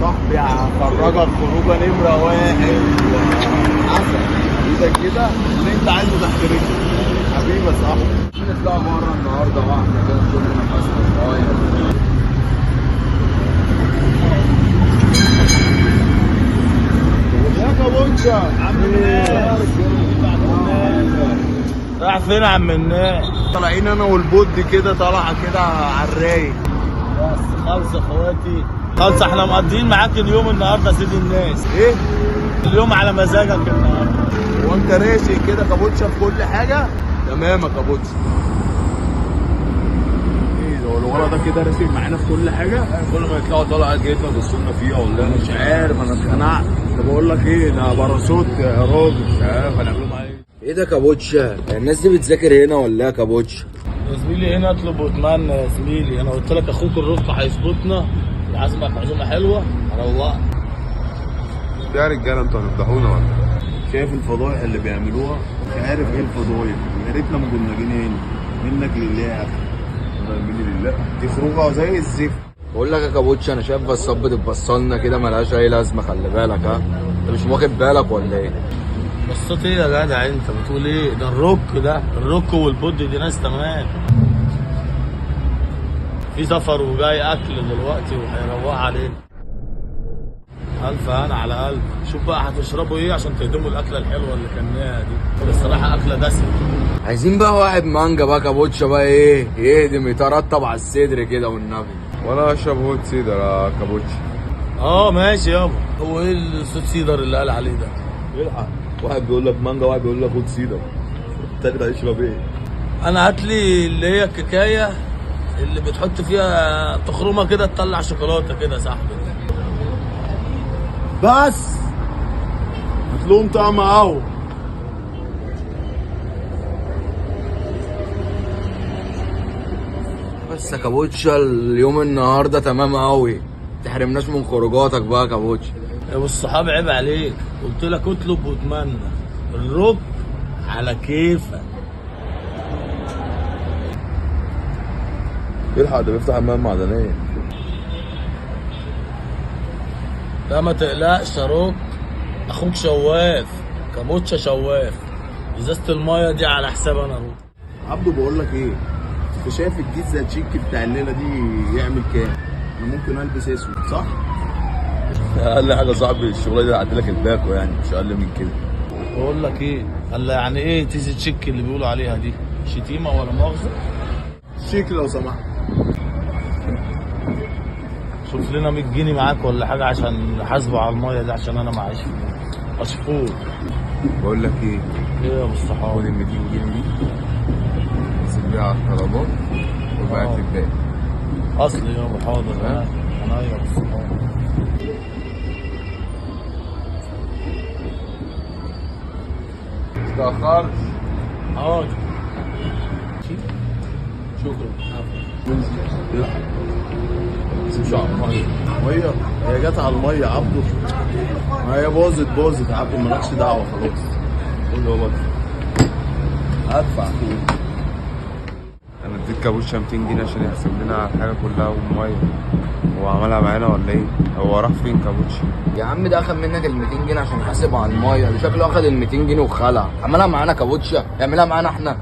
صاحبي هخرجك خروجه نمره واحد عسل ايدك كده اللي انت عايزه تحت رجلك حبيبي يا صاحبي. نطلع بره النهارده واحده كده نشم نفسنا شويه. يا كابونشا عم الناس رايح فين يا عم الناس؟ طالعين انا والبود كده طالعه كده على الرايق. بس خالص اخواتي خالص، احنا مقضيين معاك اليوم النهارده سيد الناس. ايه؟ اليوم على مزاجك النهارده. هو انت راشق كده كابوتشا في كل حاجه؟ تمام يا كابوتشا. ايه ده؟ هو الولد ده كده راشق معانا في كل حاجه؟ كل ما يطلعوا طالعه جيتنا بصوا فيها ولا مش عارف، انا اتخنقت. طب بقول لك ايه، ده باراشوت يا راجل. مش عارف هنعملوا معاه ايه ده كابوتشا؟ الناس دي بتذاكر هنا ولا ايه يا كابوتشا؟ يا زميلي هنا اطلب واتمنى يا زميلي. انا قلت لك اخوك الرفق هيظبطنا وعازمك عزومه حلوه هروقك. يا رجاله انتوا هتفضحونا ولا شايف الفضايح اللي بيعملوها؟ مش عارف ايه الفضايح، يا ريتنا ما كنا جينا هنا. منك لله يا اخي. مني لله. دي خروجه زي الزفت. بقول لك يا كابوتشا، انا شايف بصات بتبصلنا كده ملهاش اي لازمه، خلي بالك. ها انت مش واخد بالك ولا ايه؟ بصيت ايه يا جدع انت بتقول ايه؟ ده الروك والبود دي ناس تمام. في سفر وجاي اكل دلوقتي وهيروق علينا. الف هنا على قلب. شوف بقى هتشربوا ايه عشان تهدموا الاكله الحلوه اللي كلناها دي. الصراحه اكله دسمه. عايزين بقى واحد مانجا بقى كابوتشا بقى، ايه يهدم يترطب على الصدر كده والنبي. وانا اشرب هوت سيدر يا كابوتشي. ماشي يابا. هو ايه الصوت سيدر اللي قال عليه ده؟ الحق، واحد بيقول لك مانجا واحد بيقول لك هوت سيدر، التاني ده هيشرب ايه؟ انا هات لي اللي هي الكيكايه اللي بتحط فيها تخرمه كده تطلع شوكولاته كده يا صاحبي. بس هات لهم طعم قهوه. بس يا كابوتشا اليوم النهارده تمام قوي، تحرمناش من خروجاتك بقى يا كابوتشا. يا ابو الصحاب عيب عليك، قلت لك اطلب واتمنى. الرك على كيفك. الحق ده بيفتح حمام معدنيه. لا ما تقلقش يا روك، اخوك شواف، كابوتشا شواف. ازازه المايه دي على حساب انا روك. عبدو بقول لك ايه، انت شايف الجيزه تشيك بتاع الليله دي يعمل كام؟ انا ممكن البس اسود صح؟ اقل حاجه صاحبي الشغله دي هعدي لك الباكو، يعني مش اقل من كده. بقول لك ايه، قال يعني ايه تيزي تشيك اللي بيقولوا عليها دي؟ شتيمه ولا مؤاخذه؟ شيك لو سمحت. شوف لنا 100 جنيه معاك ولا حاجه عشان نحاسبه على الميه دي، عشان انا معيش اشفور. بقول لك ايه ايه يا ابو الصحاب؟ خد ال 200 جنيه دي سيب بيها على الطلبات وبعت لي الباقي. اصلي يابا حاضر. انا يا ابو الصحاب. متأخرش. حاضر. شكرا. الحق سيب شعر ميه هي جت على الميه يا عبده. ما هي باظت يا عبده، مالكش دعوه خلاص. قول له هو هدفع. انا اديت كابوتشا 200 جنيه عشان يحسب لنا على الحاجه كلها وميه. هو عملها معانا ولا ايه؟ هو راح فين كابوتشا؟ يا عم ده اخد منك ال 200 جنيه عشان يحاسب على المايه، ده شكله اخد ال 200 جنيه وخلع. عملها معانا كابوتشا، يعملها معانا احنا.